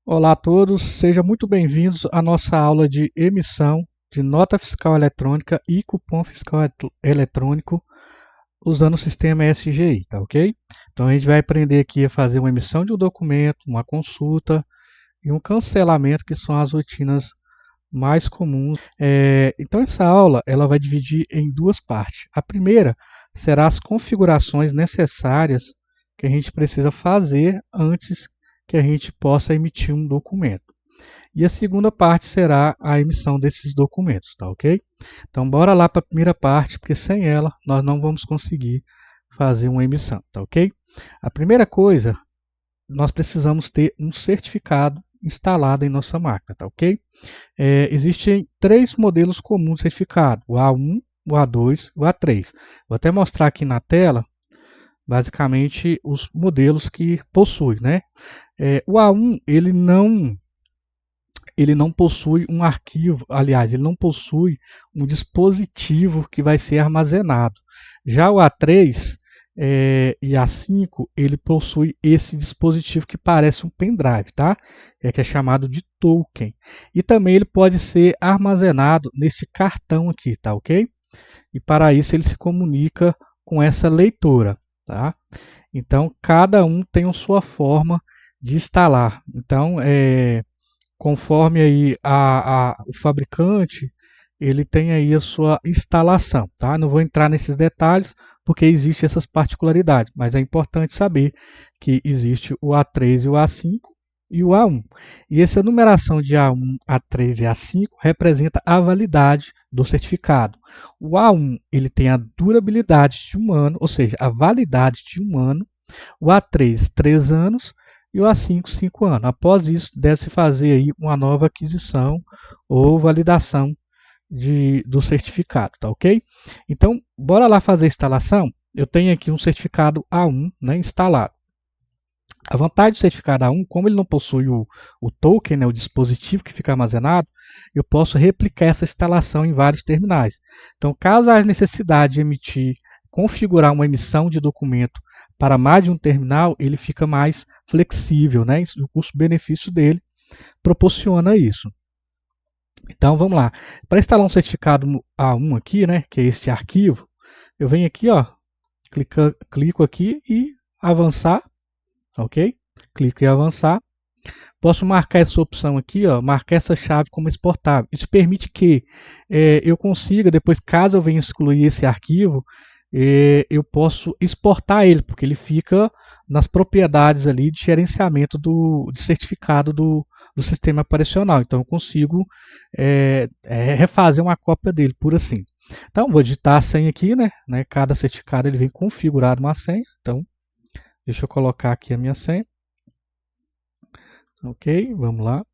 Olá a todos, sejam muito bem-vindos à nossa aula de emissão de nota fiscal eletrônica e cupom fiscal eletrônico usando o sistema SGI, tá ok? Então a gente vai aprender aqui a fazer uma emissão de um documento, uma consulta e um cancelamento, que são as rotinas mais comuns. Então essa aula ela vai dividir em duas partes. A primeira será as configurações necessárias que a gente precisa fazer antes que a gente possa emitir um documento. E a segunda parte será a emissão desses documentos, tá ok? Então bora lá para a primeira parte, porque sem ela nós não vamos conseguir fazer uma emissão, tá ok? A primeira coisa, nós precisamos ter um certificado instalado em nossa máquina, tá ok? Existem três modelos comuns de certificado, o A1, o A2 e o A3. Vou até mostrar aqui na tela, basicamente, os modelos que possui, né? O A1, ele não possui um arquivo, aliás, ele não possui um dispositivo que vai ser armazenado. Já o A3 e A5, ele possui esse dispositivo que parece um pendrive, tá? Que é chamado de token. E também ele pode ser armazenado neste cartão aqui, tá ok? E para isso ele se comunica com essa leitora, tá? Então, cada um tem a sua forma de instalar. Então, conforme aí o fabricante, ele tem aí a sua instalação, tá? Não vou entrar nesses detalhes, porque existem essas particularidades, mas é importante saber que existe o A3 e o A5 e o A1. E essa numeração de A1, A3 e A5 representa a validade do certificado. O A1 ele tem a durabilidade de 1 ano, ou seja, a validade de 1 ano, o A3, 3 anos, e o A5, 5 anos. Após isso, deve-se fazer aí uma nova aquisição ou validação do certificado, tá ok? Então, bora lá fazer a instalação. Eu tenho aqui um certificado A1, né, instalado. A vantagem do certificado A1, como ele não possui o token, né, o dispositivo que fica armazenado, eu posso replicar essa instalação em vários terminais. Então, caso haja necessidade de configurar uma emissão de documento para mais de um terminal, ele fica mais flexível, né? O custo-benefício dele proporciona isso. Então vamos lá. Para instalar um certificado A1 aqui, né, que é este arquivo, eu venho aqui, ó, clico aqui e avançar, ok? Clico em avançar. Posso marcar essa opção aqui, ó, marcar essa chave como exportável. Isso permite que eu consiga, depois, caso eu venha excluir esse arquivo, eu posso exportar ele, porque ele fica nas propriedades ali de gerenciamento de certificado do sistema operacional. Então eu consigo refazer uma cópia dele, por assim. Então vou digitar a senha aqui, né? Cada certificado ele vem configurado uma senha. Então deixa eu colocar aqui a minha senha. Ok, vamos lá.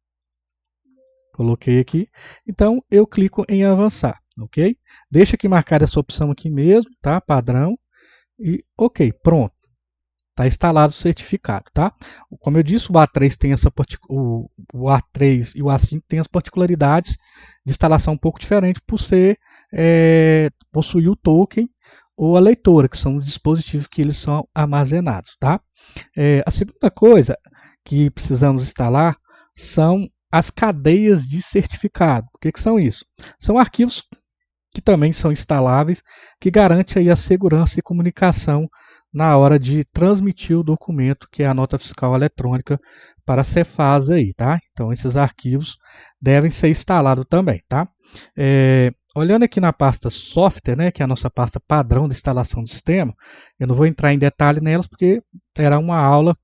Coloquei aqui. Então eu clico em avançar, ok? Deixa aqui marcar essa opção aqui mesmo, tá? Padrão. E ok, pronto. Está instalado o certificado, tá? Como eu disse, o A3 tem o A3 e o A5 tem as particularidades de instalação um pouco diferente por possuir o token ou a leitora, que são os dispositivos que eles são armazenados, tá? A segunda coisa que precisamos instalar são as cadeias de certificado. O que são isso? São arquivos que também são instaláveis, que garante aí a segurança e comunicação na hora de transmitir o documento, que é a nota fiscal eletrônica, para a Cefaz aí, tá? Então esses arquivos devem ser instalados também, tá? Olhando aqui na pasta software, né, que é a nossa pasta padrão de instalação do sistema, eu não vou entrar em detalhe nelas, porque terá uma aula,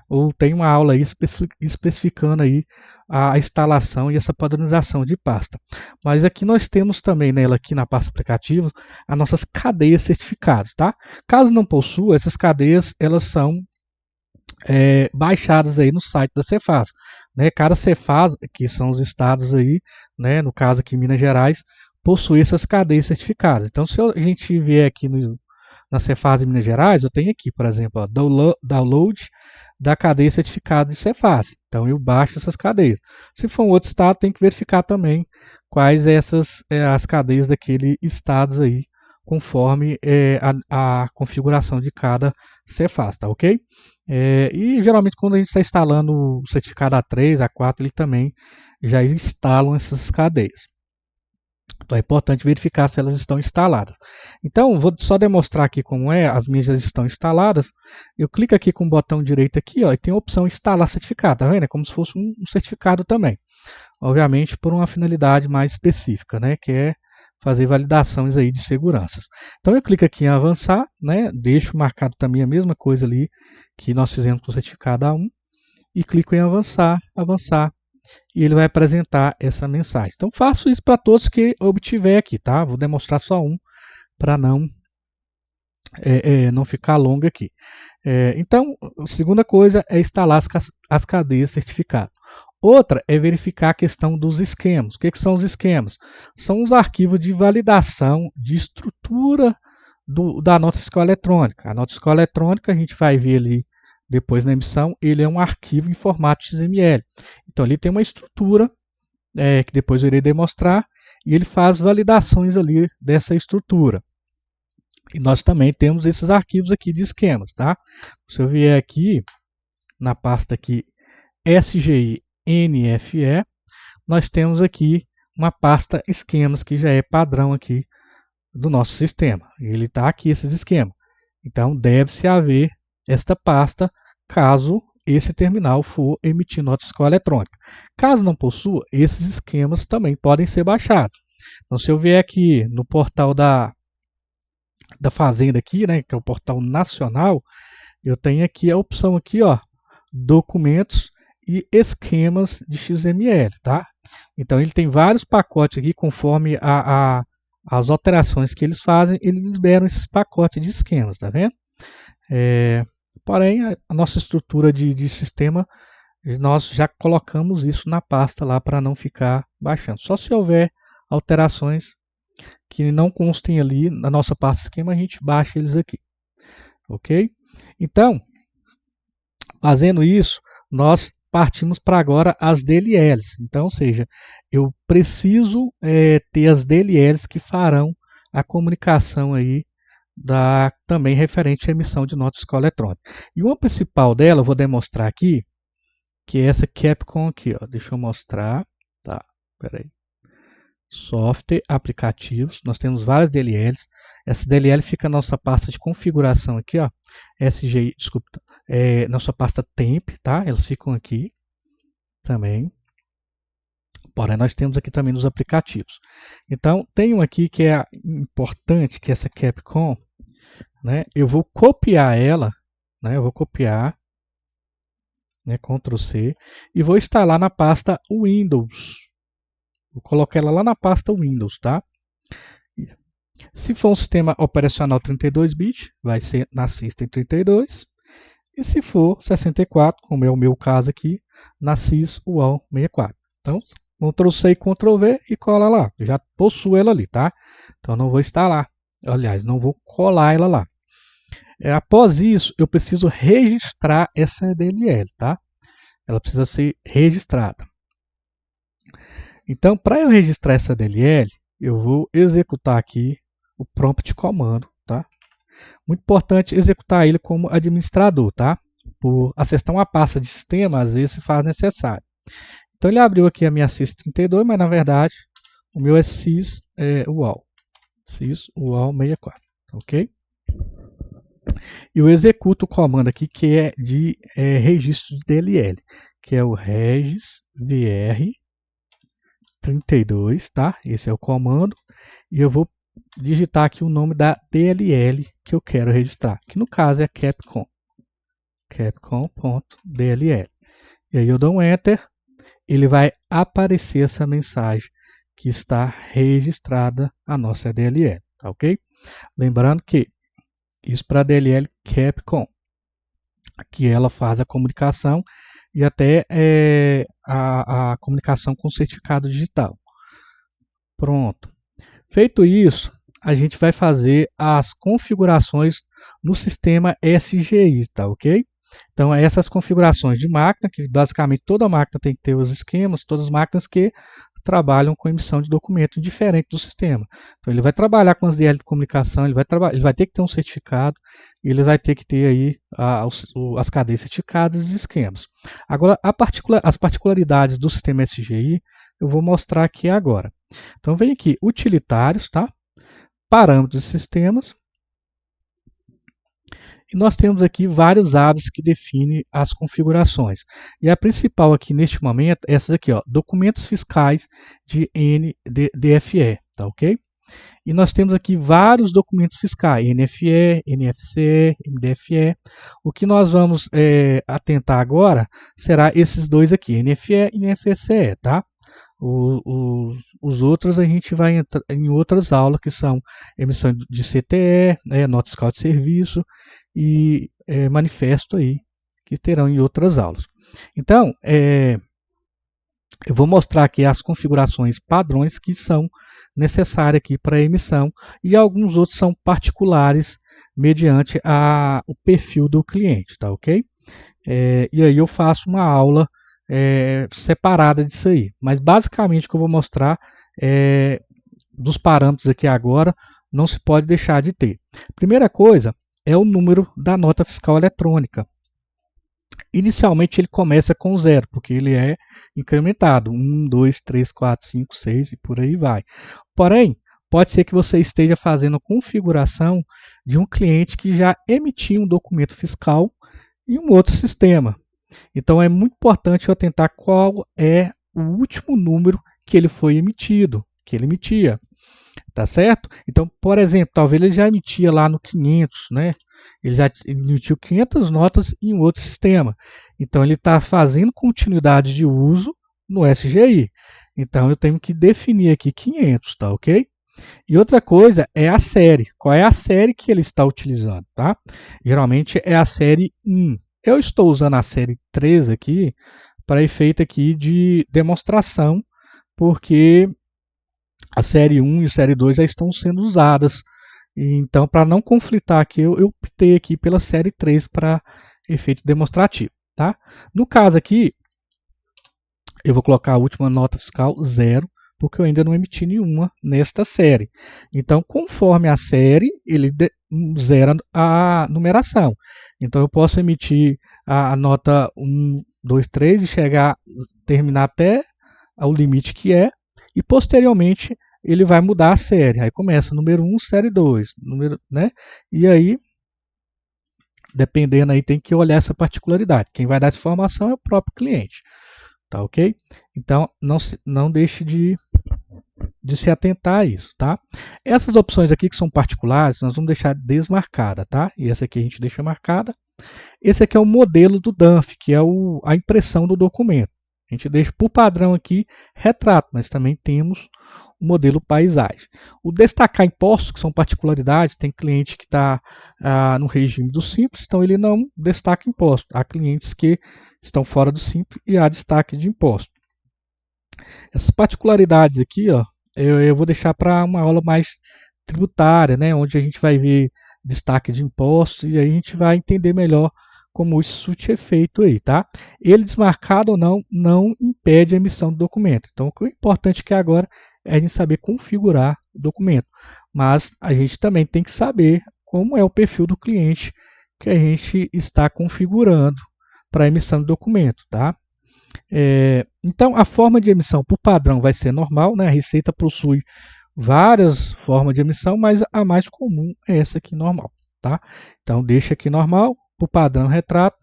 ou tem uma aula aí especificando aí a instalação e essa padronização de pasta. Mas aqui nós temos também nela, aqui na pasta aplicativos, as nossas cadeias certificados, tá? Caso não possua, essas cadeias, elas são baixadas aí no site da Cefaz, né? Cada Cefaz, que são os estados aí, né? No caso aqui Minas Gerais, possui essas cadeias certificadas. Então, se a gente vier aqui na Cefaz de Minas Gerais, eu tenho aqui, por exemplo, ó, download da cadeia certificada de Cefaz. Então eu baixo essas cadeias. Se for um outro estado, tem que verificar também quais as cadeias daquele estado aí, conforme a configuração de cada Cefaz, tá ok? E geralmente quando a gente está instalando o certificado A3, A4, ele também já instalam essas cadeias. Então é importante verificar se elas estão instaladas. Então, vou só demonstrar aqui como é, as minhas já estão instaladas. Eu clico aqui com o botão direito aqui, ó, e tem a opção instalar certificado, tá vendo? É como se fosse um certificado também. Obviamente por uma finalidade mais específica, né, que é fazer validações aí de seguranças. Então eu clico aqui em avançar, né, deixo marcado também a mesma coisa ali que nós fizemos com o certificado A1 e clico em avançar, avançar, e ele vai apresentar essa mensagem. Então faço isso para todos que obtiver aqui, tá? Vou demonstrar só um para não ficar longo aqui. Então, a segunda coisa é instalar as cadeias certificado. Outra é verificar a questão dos esquemas. O que são os esquemas? São os arquivos de validação de estrutura da nota fiscal eletrônica. A nota fiscal eletrônica, a gente vai ver ali depois na emissão, ele é um arquivo em formato XML. Então, ali tem uma estrutura, que depois eu irei demonstrar, e ele faz validações ali dessa estrutura. E nós também temos esses arquivos aqui de esquemas, tá? Se eu vier aqui na pasta aqui SGI NFE, nós temos aqui uma pasta esquemas que já é padrão aqui do nosso sistema. Ele está aqui, esses esquemas. Então, deve-se haver esta pasta caso esse terminal for emitir nota fiscal eletrônica. Caso não possua, esses esquemas também podem ser baixados. Então, se eu vier aqui no portal da Fazenda aqui, né, que é o portal nacional, eu tenho aqui a opção aqui, ó, documentos e esquemas de XML, tá? Então ele tem vários pacotes aqui, conforme as alterações que eles fazem, eles liberam esses pacotes de esquemas, tá vendo? Porém, a nossa estrutura de sistema, nós já colocamos isso na pasta lá para não ficar baixando. Só se houver alterações que não constem ali na nossa pasta esquema, a gente baixa eles aqui, ok? Então, fazendo isso, nós partimos para agora as DLLs. Então, ou seja, eu preciso ter as DLLs que farão a comunicação aí também referente à emissão de nota fiscal eletrônica. E uma principal dela, eu vou demonstrar aqui, que é essa Capcom aqui, ó. Deixa eu mostrar. Tá, peraí. Software, aplicativos, nós temos várias DLLs. Essa DLL fica na nossa pasta de configuração aqui, ó. SGI, desculpa, nossa pasta temp, tá? Elas ficam aqui também. Porém, nós temos aqui também nos aplicativos. Então, tem um aqui que é importante, que é essa Capcom, né? Eu vou copiar ela, né? Eu vou copiar, né? Ctrl C, e vou instalar na pasta Windows. Vou colocar ela lá na pasta Windows, tá? Se for um sistema operacional 32-bit, vai ser na System 32. E se for 64, como é o meu caso aqui, na SysUAL 64. Então, Ctrl C e Ctrl V e cola lá. Eu já possuo ela ali, tá? Então, não vou instalar. Aliás, não vou colar ela lá. Após isso, eu preciso registrar essa DLL, tá? Ela precisa ser registrada. Então, para eu registrar essa DLL, eu vou executar aqui o prompt comando, tá? Muito importante executar ele como administrador, tá? Por acessar uma pasta de sistema, às vezes se faz necessário. Então ele abriu aqui a minha sys32, mas na verdade o meu é SysUAL. SysUAL 64, ok? E eu executo o comando aqui que é de registro de DLL, que é o regisvr 32, tá? Esse é o comando. E eu vou digitar aqui o nome da DLL que eu quero registrar, que no caso é Capcom. Capcom.dll. E aí eu dou um Enter, ele vai aparecer essa mensagem que está registrada a nossa DLL, tá ok? Lembrando que isso para a DLL Capcom, que ela faz a comunicação e até a comunicação com o certificado digital. Pronto. Feito isso, a gente vai fazer as configurações no sistema SGI, tá ok? Então, essas configurações de máquina, que basicamente toda máquina tem que ter os esquemas, todas as máquinas que trabalham com emissão de documento diferente do sistema. Então ele vai trabalhar com as DL de comunicação, ele vai ter que ter um certificado, ele vai ter que ter aí as cadeias certificadas e esquemas. Agora, as particularidades do sistema SGI, eu vou mostrar aqui agora. Então vem aqui, utilitários, tá? Parâmetros de sistemas. E nós temos aqui vários hábitos que definem as configurações. E a principal aqui neste momento é essas aqui, ó, documentos fiscais de DFE, tá ok? E nós temos aqui vários documentos fiscais, NFE, NFCE, MDFE. O que nós vamos atentar agora será esses dois aqui, NFE e NFCE, tá? Os outros a gente vai entrar em outras aulas, que são emissão de CTE, nota fiscal de serviço e manifesto aí, que terão em outras aulas. Então, eu vou mostrar aqui as configurações padrões que são necessárias aqui para a emissão, e alguns outros são particulares mediante o perfil do cliente, tá ok? E aí eu faço uma aula separada disso aí, mas basicamente o que eu vou mostrar dos parâmetros aqui agora, não se pode deixar de ter. Primeira coisa é o número da nota fiscal eletrônica. Inicialmente ele começa com 0, porque ele é incrementado, 1, 2, 3, 4, 5, 6 e por aí vai. Porém, pode ser que você esteja fazendo a configuração de um cliente que já emitiu um documento fiscal em um outro sistema. Então é muito importante eu atentar qual é o último número que ele foi emitido, que ele emitia. Tá certo? Então, por exemplo, talvez ele já emitia lá no 500, né? Ele já emitiu 500 notas em um outro sistema. Então, ele está fazendo continuidade de uso no SGI. Então, eu tenho que definir aqui 500, tá ok? E outra coisa é a série. Qual é a série que ele está utilizando, tá? Geralmente é a série 1. Eu estou usando a série 3 aqui para efeito aqui de demonstração, porque a série 1 e a série 2 já estão sendo usadas. Então, para não conflitar aqui, eu optei aqui pela série 3 para efeito demonstrativo. Tá? No caso aqui, eu vou colocar a última nota fiscal 0, porque eu ainda não emiti nenhuma nesta série. Então, conforme a série, ele zera a numeração. Então, eu posso emitir a nota 1, 2, 3 e terminar até o limite que é, e posteriormente ele vai mudar a série. Aí começa número 1, série 2, né? E aí, dependendo aí, tem que olhar essa particularidade. Quem vai dar essa informação é o próprio cliente. Tá ok? Então, não deixe de se atentar a isso, tá? Essas opções aqui que são particulares, nós vamos deixar desmarcada, tá? E essa aqui a gente deixa marcada. Esse aqui é o modelo do DANF, que é a impressão do documento. A gente deixa por padrão aqui retrato, mas também temos o modelo paisagem. O destacar impostos, que são particularidades, tem cliente que está no regime do Simples, então ele não destaca imposto. Há clientes que estão fora do Simples e há destaque de imposto. Essas particularidades aqui, ó, eu vou deixar para uma aula mais tributária, né, onde a gente vai ver destaque de imposto e aí a gente vai entender melhor como isso é feito aí, tá? Ele desmarcado ou não impede a emissão do documento. Então, o importante aqui agora é a gente saber configurar o documento. Mas a gente também tem que saber como é o perfil do cliente que a gente está configurando para a emissão do documento, tá? Então, a forma de emissão por padrão vai ser normal, né? A Receita possui várias formas de emissão, mas a mais comum é essa aqui, normal, tá? Então, deixa aqui normal, por padrão retrato,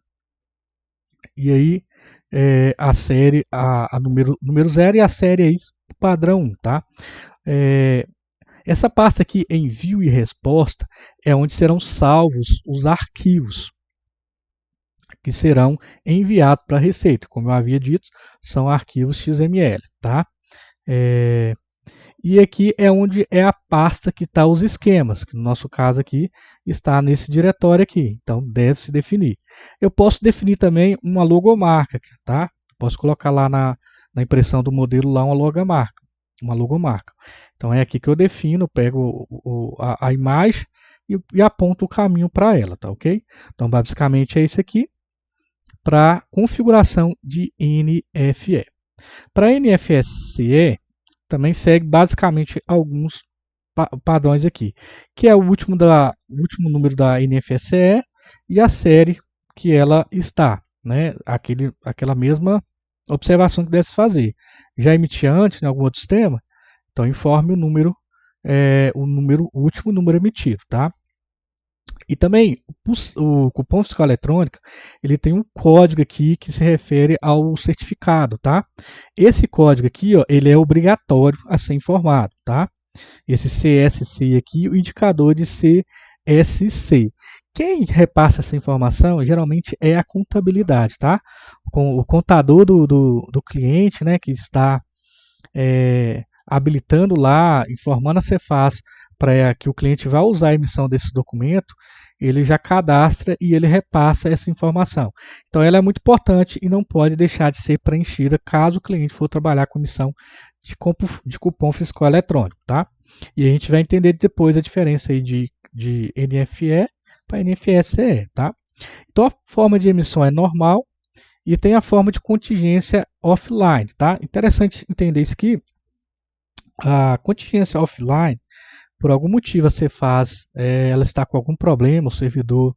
e aí a série, número 0 e a série aí, padrão 1, tá? Essa pasta aqui, envio e resposta, é onde serão salvos os arquivos que serão enviados para a Receita. Como eu havia dito, são arquivos XML, tá? E aqui é onde é a pasta que está os esquemas, que no nosso caso aqui está nesse diretório aqui, então deve se definir. Eu posso definir também uma logomarca, tá? Posso colocar lá na impressão do modelo lá uma logomarca. Então é aqui que eu defino, eu pego a imagem e aponto o caminho para ela, tá ok? Então basicamente é isso aqui para configuração de NFE. Para NFSE, também segue basicamente alguns padrões aqui, que é o último número da NFSE e a série que ela está, né? Aquela mesma observação que deve se fazer. Já emitia antes em algum outro sistema, então informe o último número emitido, tá? E também o cupom fiscal eletrônico, ele tem um código aqui que se refere ao certificado, tá? Esse código aqui, ó, ele é obrigatório a ser informado, tá? Esse CSC aqui, o indicador de CSC. Quem repassa essa informação geralmente é a contabilidade, tá? O contador do cliente, né, que está habilitando lá, informando a Cefaz para que o cliente vá usar a emissão desse documento, ele já cadastra e ele repassa essa informação. Então ela é muito importante e não pode deixar de ser preenchida caso o cliente for trabalhar com emissão de cupom fiscal eletrônico, tá? E a gente vai entender depois a diferença aí de NFE para NFSE, tá? Então a forma de emissão é normal e tem a forma de contingência offline, tá? Interessante entender isso aqui. A contingência offline, por algum motivo a Cefaz, ela está com algum problema, o servidor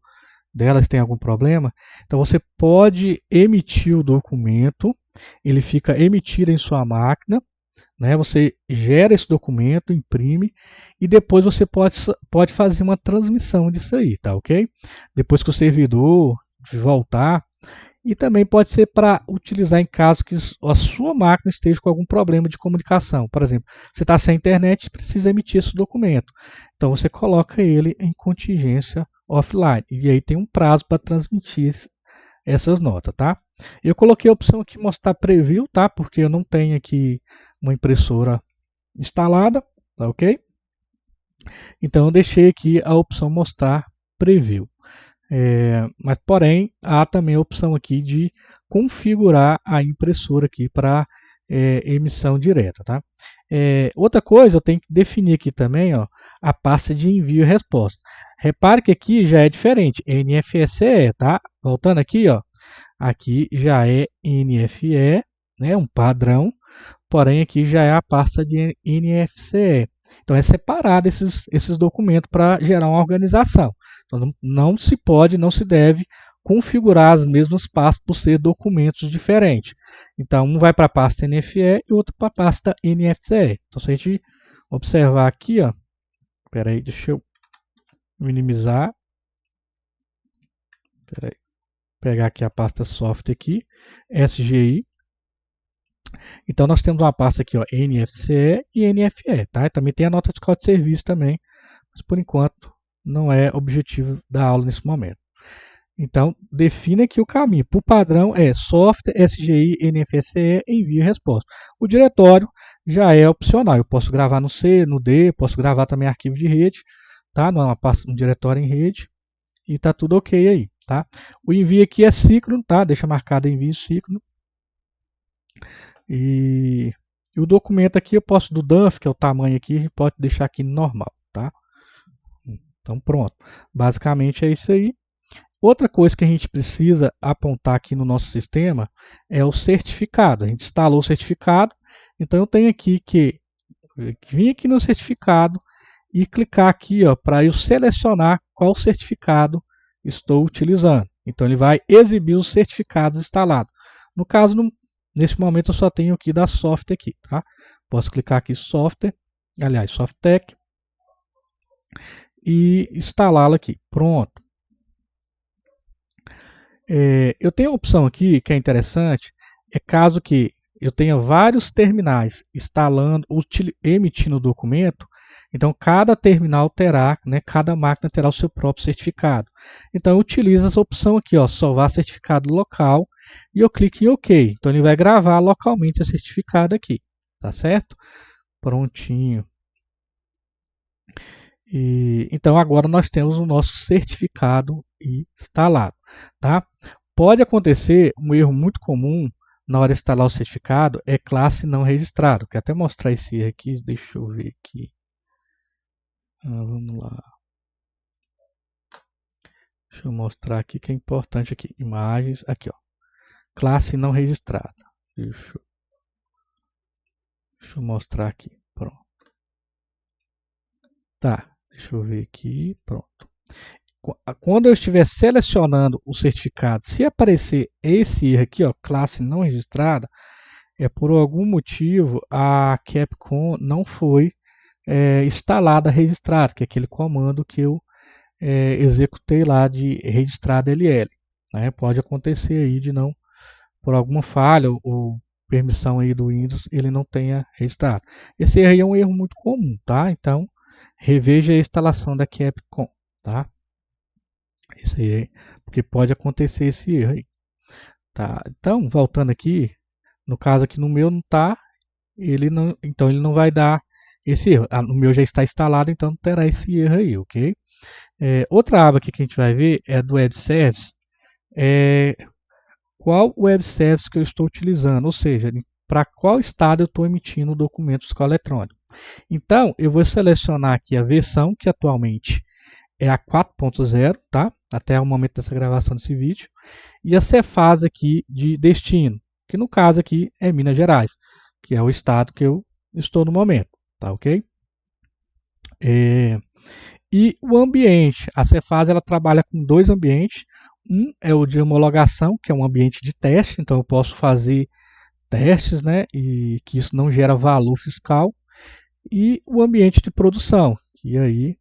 delas tem algum problema, então você pode emitir o documento, ele fica emitido em sua máquina, né? Você gera esse documento, imprime e depois você pode fazer uma transmissão disso aí, tá ok? Depois que o servidor voltar, e também pode ser para utilizar em caso que a sua máquina esteja com algum problema de comunicação. Por exemplo, você está sem internet e precisa emitir esse documento. Então você coloca ele em contingência offline. E aí tem um prazo para transmitir essas notas, tá? Eu coloquei a opção aqui mostrar preview, tá? Porque eu não tenho aqui uma impressora instalada, tá ok? Então eu deixei aqui a opção mostrar preview. Mas porém há também a opção aqui de configurar a impressora aqui para emissão direta, tá? Outra coisa, eu tenho que definir aqui também, ó, a pasta de envio e resposta. Repare que aqui já é diferente, NFSE, tá? Voltando aqui, ó, aqui já é NFE, né, um padrão, porém aqui já é a pasta de NFCE. Então é separado esses documentos para gerar uma organização. Então não se pode, não se deve configurar as mesmas pastas por ser documentos diferentes. Então um vai para a pasta NFE e outro para a pasta NFCE. Então se a gente observar aqui, ó, espera aí, deixa eu minimizar. Espera aí, pegar aqui a pasta software aqui, SGI. Então nós temos uma pasta aqui, ó, NFCE e NFE, tá? Também tem a nota de código de serviço também, mas por enquanto não é objetivo da aula nesse momento. Então defina aqui o caminho. Por padrão é software, SGI, NFCE, envio e resposta. O diretório já é opcional. Eu posso gravar no C, no D, posso gravar também arquivo de rede, tá? Um diretório em rede e tá tudo ok aí, tá? O envio aqui é síncrono, tá? Deixa marcado envio síncrono. E o documento aqui eu posso do DUNF, que é o tamanho aqui, pode deixar aqui normal, tá? Então pronto, basicamente é isso aí. Outra coisa que a gente precisa apontar aqui no nosso sistema é o certificado. A gente instalou o certificado, então eu tenho aqui que vir aqui no certificado e clicar aqui para eu selecionar qual certificado estou utilizando. Então ele vai exibir os certificados instalados. No caso, nesse momento eu só tenho aqui da software aqui, tá? Posso clicar aqui software, aliás, Softtech, e instalá-la aqui. Pronto. Eu tenho a opção aqui que é interessante, é caso que eu tenha vários terminais instalando, emitindo o documento, então cada terminal terá, né, cada máquina terá o seu próprio certificado. Então eu utilizo essa opção aqui, ó, salvar certificado local, e eu clico em OK. Então ele vai gravar localmente o certificado aqui, tá certo? Prontinho. Então agora nós temos o nosso certificado instalado, tá? Pode acontecer um erro muito comum na hora de instalar o certificado, é classe não registrado. Quero até mostrar esse erro aqui, deixa eu ver aqui. Vamos lá. Deixa eu mostrar aqui que é importante aqui. Imagens, aqui ó. Classe não registrada. Deixa Deixa eu mostrar aqui. Pronto. Tá, deixa eu ver aqui. Pronto. Quando eu estiver selecionando o certificado, se aparecer esse erro aqui, ó, classe não registrada, é por algum motivo a Capcom não foi instalada registrada, que é aquele comando que eu executei lá de registrar DLL. Né? Pode acontecer aí de não, por alguma falha ou permissão aí do Windows, ele não tenha registrado. Esse erro aí é um erro muito comum, tá? Então, reveja a instalação da Capcom, tá? Isso aí, porque pode acontecer esse erro aí. Tá? Então, voltando aqui, no caso aqui no meu não está, então ele não vai dar esse erro. No meu já está instalado, então não terá esse erro aí, ok? Outra aba aqui que a gente vai ver é do Web Service. Qual Web Service que eu estou utilizando, ou seja, para qual estado eu estou emitindo o documento fiscal eletrônico. Então, eu vou selecionar aqui a versão, que atualmente é a 4.0, tá? Até o momento dessa gravação desse vídeo. E a Cefaz aqui de destino, que no caso aqui é Minas Gerais, que é o estado que eu estou no momento, tá ok? E o ambiente, a Cefaz ela trabalha com dois ambientes. Um é o de homologação, que é um ambiente de teste, então eu posso fazer testes, né, e que isso não gera valor fiscal. E o ambiente de produção, que aí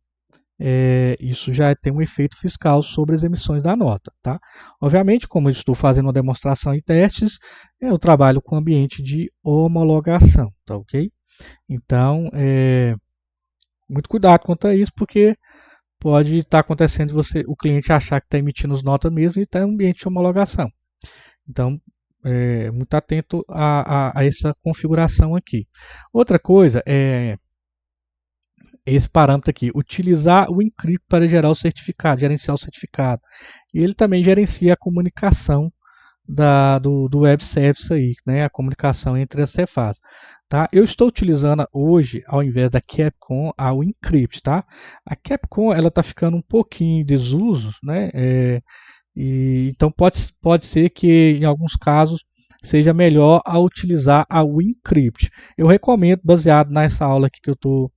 isso já tem um efeito fiscal sobre as emissões da nota. Tá? Obviamente, como eu estou fazendo uma demonstração e testes, eu trabalho com ambiente de homologação. Tá, ok? Então, muito cuidado quanto a isso, porque pode estar acontecendo o cliente achar que está emitindo as notas mesmo e está em ambiente de homologação. Então, muito atento a essa configuração aqui. Outra coisa é esse parâmetro aqui, utilizar o encrypt para gerar o certificado, gerenciar o certificado. E ele também gerencia a comunicação do web service aí, né, a comunicação entre as Cefaz. Tá? Eu estou utilizando hoje, ao invés da Capcom, a Encrypt. Tá? A Capcom está ficando um pouquinho em desuso, né, então pode ser que em alguns casos seja melhor a utilizar a Encrypt. Eu recomendo, baseado nessa aula aqui que eu estou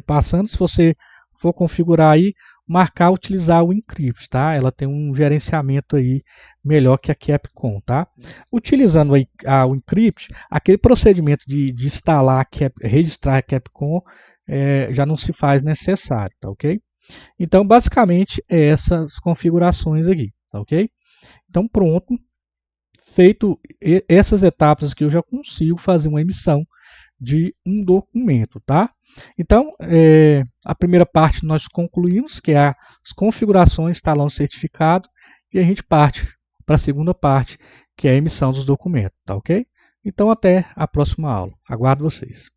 passando, se você for configurar aí, marcar utilizar o Encrypt, tá? Ela tem um gerenciamento aí melhor que a Capcom, tá? Utilizando o Encrypt, aquele procedimento de instalar, registrar a Capcom já não se faz necessário, tá ok? Então, basicamente, é essas configurações aqui, tá ok? Então, pronto. Feito essas etapas aqui, eu já consigo fazer uma emissão de um documento, tá? Então, a primeira parte nós concluímos, que é as configurações, instalar um certificado, e a gente parte para a segunda parte, que é a emissão dos documentos, tá ok? Então, até a próxima aula. Aguardo vocês.